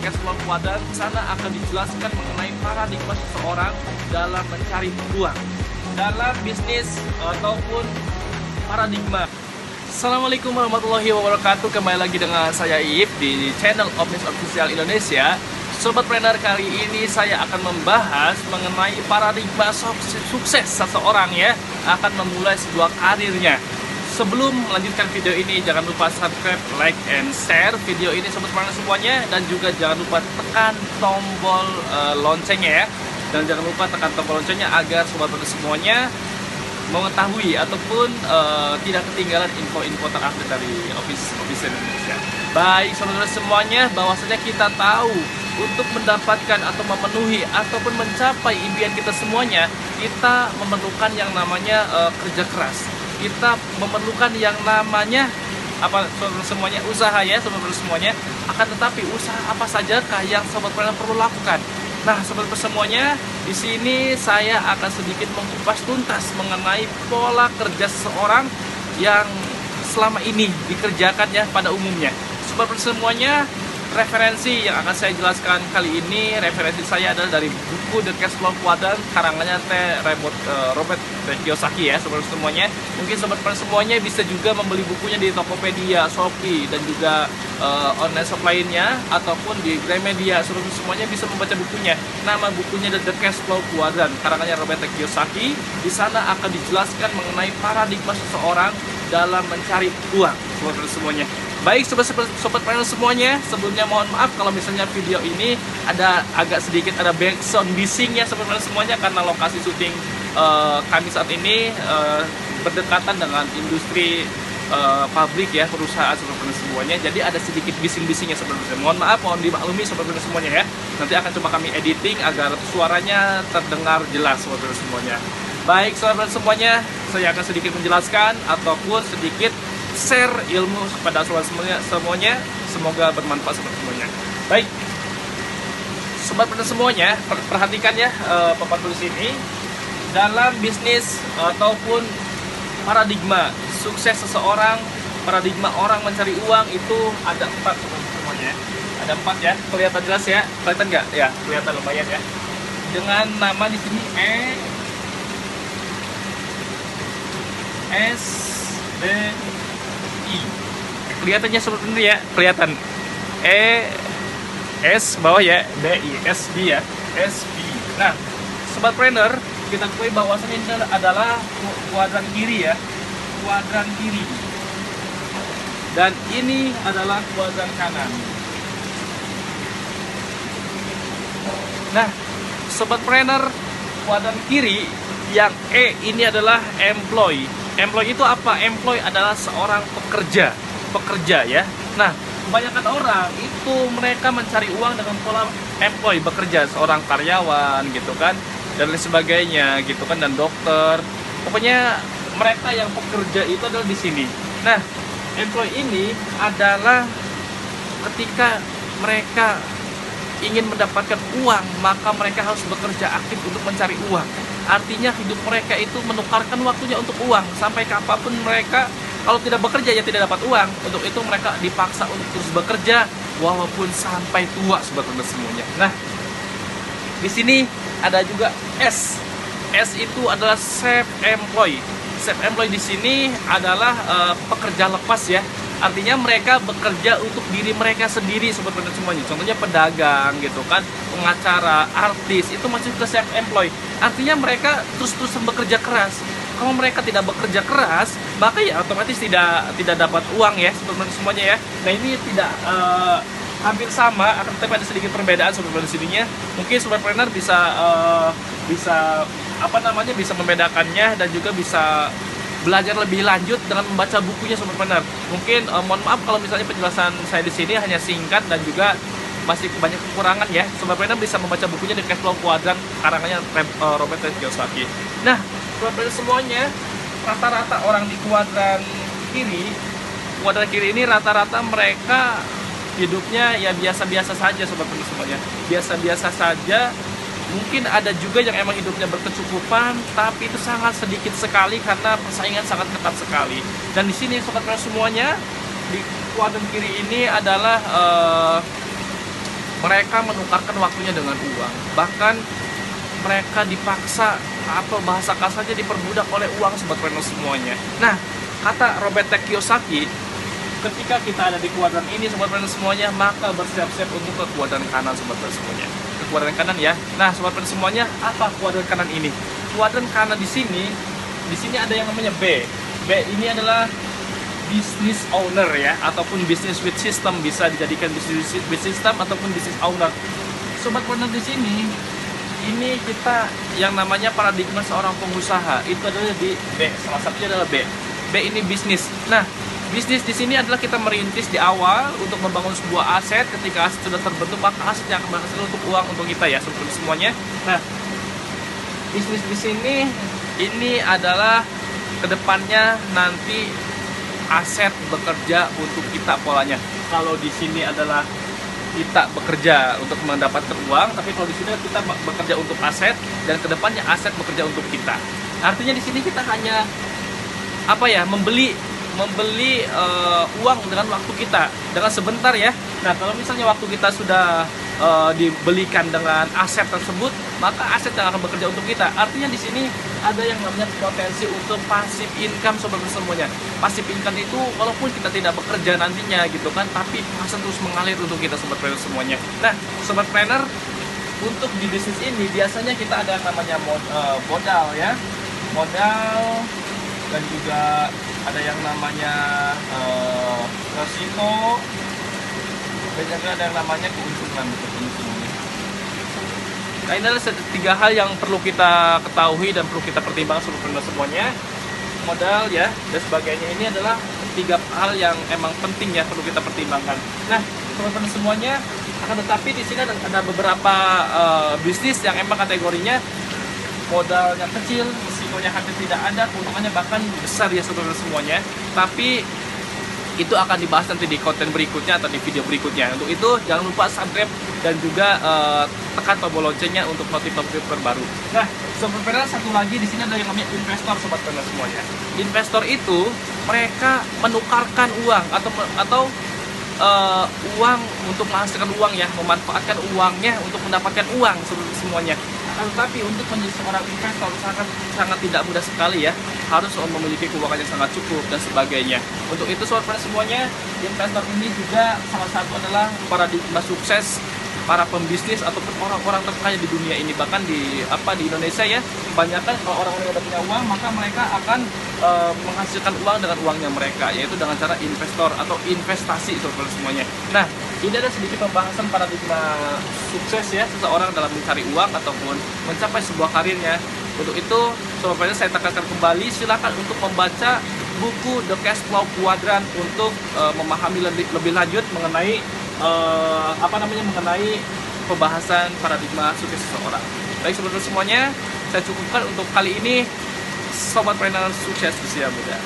Cash Flow Quadrant. Di sana akan dijelaskan mengenai paradigma seseorang dalam mencari uang dalam bisnis ataupun paradigma. Assalamualaikum warahmatullahi wabarakatuh. Kembali lagi dengan saya Iip di channel Optimis Official Indonesia. Sobat Planner, kali ini saya akan membahas mengenai paradigma sukses seseorang ya akan memulai sebuah karirnya. Sebelum melanjutkan video ini, jangan lupa subscribe, like, and share video ini Sobat Planner semuanya. Dan juga jangan lupa tekan tombol loncengnya ya. Dan jangan lupa tekan tombol loncengnya agar Sobat Planner semuanya mengetahui ataupun tidak ketinggalan info-info terupdate dari Office Indonesia. Baik Sobat semuanya, bahwasanya kita tahu untuk mendapatkan atau memenuhi ataupun mencapai impian kita semuanya, kita memerlukan yang namanya kerja keras. Kita memerlukan yang namanya apa semuanya usaha ya Sobat semuanya. Akan tetapi usaha apa sajakah yang Sobat perlu lakukan? Nah, Sobat semuanya, di sini saya akan sedikit mengupas tuntas mengenai pola kerja seseorang yang selama ini dikerjakan ya pada umumnya. Sobat semuanya, referensi yang akan saya jelaskan kali ini, referensi saya adalah dari buku The Cash Flow Quadrant karangannya Robert Kiyosaki ya Sobat semuanya. Mungkin Sobat semuanya bisa juga membeli bukunya di Tokopedia, Shopee, dan juga online shop lainnya ataupun di Gramedia. Sobat semuanya bisa membaca bukunya. Nama bukunya The Cash Flow Quadrant karangannya Robert Kiyosaki. Di sana akan dijelaskan mengenai paradigma seseorang dalam mencari uang Sobat semuanya. Baik sobat panel semuanya, sebelumnya mohon maaf kalau misalnya video ini agak sedikit ada background bising ya sobat panel semuanya, karena lokasi syuting kami saat ini berdekatan dengan industri pabrik ya, perusahaan sobat panel semuanya. Jadi ada sedikit bising-bisingnya sobat panel. Mohon maaf, mohon dimaklumi sobat panel semuanya ya. Nanti akan coba kami editing agar suaranya terdengar jelas sobat panel semuanya. Baik sobat panel semuanya, saya akan sedikit menjelaskan ataupun sedikit share ilmu kepada sobat semuanya, semoga bermanfaat sobat semuanya. Baik, sobat pendengar semuanya, perhatikan ya papan tulis ini. Dalam bisnis ataupun paradigma sukses seseorang, paradigma orang mencari uang itu ada 4 sobat semuanya. Ada 4 ya, kelihatan jelas ya, kelihatan nggak? Ya, kelihatan lumayan ya. Dengan nama di sini kelihatannya seperti ini ya, kelihatan S bawah ya, SB ya, SB. Nah, sobat planner, kita ketahui bahwasannya ini adalah kuadran kiri ya, kuadran kiri. Dan ini adalah kuadran kanan. Nah, sobat planner, kuadran kiri yang ini adalah employee. Employee itu apa? Employee adalah seorang pekerja ya. Nah, kebanyakan orang itu mereka mencari uang dengan pola employee, bekerja, seorang karyawan gitu kan, dan lain sebagainya gitu kan, dan dokter. Pokoknya mereka yang pekerja itu adalah di sini. Nah, employee ini adalah ketika mereka ingin mendapatkan uang, maka mereka harus bekerja aktif untuk mencari uang. Artinya hidup mereka itu menukarkan waktunya untuk uang. Sampai kapanpun mereka kalau tidak bekerja ya tidak dapat uang. Untuk itu mereka dipaksa untuk terus bekerja walaupun sampai tua sebetulnya semuanya. Nah, di sini ada juga S. S itu adalah self employed. Self employed di sini adalah pekerja lepas ya. Artinya mereka bekerja untuk diri mereka sendiri sebetulnya semuanya. Contohnya pedagang gitu kan, pengacara, artis, itu masih ke self employed. Artinya mereka terus-terusan bekerja keras. Kalau mereka tidak bekerja keras, maka ya otomatis tidak dapat uang ya sebetulnya semuanya ya. Nah, ini tidak hampir sama, akan tetapi ada sedikit perbedaan sebetulnya di sininya. Mungkin sobat planner bisa bisa membedakannya dan juga bisa belajar lebih lanjut dengan membaca bukunya sobat planner. Mungkin mohon maaf kalau misalnya penjelasan saya di sini hanya singkat dan juga masih banyak kekurangan ya. Sobat planner bisa membaca bukunya di Cash Flow Quadrant karangannya Robert Kiyosaki. Nah, sobat planner semuanya, rata-rata orang di kuadran kiri ini rata-rata mereka hidupnya ya biasa-biasa saja sobat planner semuanya. Biasa-biasa saja. Mungkin ada juga yang emang hidupnya berkecukupan, tapi itu sangat sedikit sekali karena persaingan sangat ketat sekali. Dan di sini sobat planner semuanya, di kuadran kiri ini adalah mereka menukarkan waktunya dengan uang. Bahkan mereka dipaksa, atau bahasa kasarnya diperbudak oleh uang, sobatpreneur semuanya. Nah, kata Robert T. Kiyosaki, ketika kita ada di kuadran ini, sobatpreneur semuanya, maka bersiap-siap untuk ke kuadran kanan, sobatpreneur semuanya. Ke kuadran kanan ya. Nah, sobatpreneur semuanya, apa kuadran kanan ini? Kuadran kanan di sini ada yang namanya B. B ini adalah business owner ya, ataupun business with system, bisa dijadikan business with system ataupun business owner. Sobatpreneur di sini, ini kita yang namanya paradigma seorang pengusaha itu adalah di B. Salah satunya adalah B. B ini bisnis. Nah, bisnis di sini adalah kita merintis di awal untuk membangun sebuah aset. Ketika aset sudah terbentuk, maka aset yang akan menghasilkan untuk uang untuk kita ya, sobatpreneur semuanya. Nah, bisnis di sini ini adalah kedepannya nanti aset bekerja untuk kita polanya. Kalau di sini adalah kita bekerja untuk mendapatkan uang, tapi kalau di sini kita bekerja untuk aset, dan kedepannya aset bekerja untuk kita. Artinya di sini kita hanya membeli uang dengan waktu kita, dengan sebentar ya. Nah, kalau misalnya waktu kita sudah dibelikan dengan aset tersebut, maka aset yang akan bekerja untuk kita. Artinya di sini ada yang namanya potensi untuk passive income, sobat semuanya. Passive income itu walaupun kita tidak bekerja nantinya gitu kan, tapi aset terus mengalir untuk kita, sobat trainer semuanya. Nah, sobat trainer, untuk di bisnis ini biasanya kita ada yang namanya modal ya, modal, dan juga ada yang namanya resiko, dan juga ada yang namanya keuntungan. Nah, ini adalah tiga hal yang perlu kita ketahui dan perlu kita pertimbangkan semuanya. Modal ya dan sebagainya, ini adalah tiga hal yang emang penting ya, perlu kita pertimbangkan. Nah, teman-teman semuanya, akan tetapi di sini ada beberapa bisnis yang emang kategorinya modalnya kecil, risikonya hampir tidak ada, keuntungannya bahkan besar ya teman-teman semuanya. Tapi itu akan dibahas nanti di konten berikutnya atau di video berikutnya. Untuk itu jangan lupa subscribe dan juga tekan tombol loncengnya untuk notifikasi terbaru. Nah, sobat trainer, satu lagi di sini ada yang namanya investor, sobat trainer semuanya. Investor itu mereka menukarkan uang atau uang untuk menghasilkan uang ya, memanfaatkan uangnya untuk mendapatkan uang semuanya. Tetapi untuk menjadi seorang investor sangat tidak mudah sekali ya, harus memiliki keuangan yang sangat cukup dan sebagainya. Untuk itu sobat semuanya, investor ini juga salah satu adalah paradigma sukses para pembisnis ataupun orang-orang terkaya di dunia ini. Bahkan di Indonesia ya, kebanyakan kalau orang-orang yang udah punya uang, maka mereka akan menghasilkan uang dengan uangnya mereka, yaitu dengan cara investor atau investasi sobat semuanya. Nah, ini ada sedikit pembahasan paradigma sukses ya seseorang dalam mencari uang ataupun mencapai sebuah karirnya. Untuk itu, sobat saya tekankan kembali, silakan untuk membaca buku The Cash Flow Quadrant untuk memahami lebih lanjut mengenai mengenai pembahasan paradigma sukses seseorang. Baik sobat semuanya, saya cukupkan untuk kali ini. Sobat trainer sukses usia muda.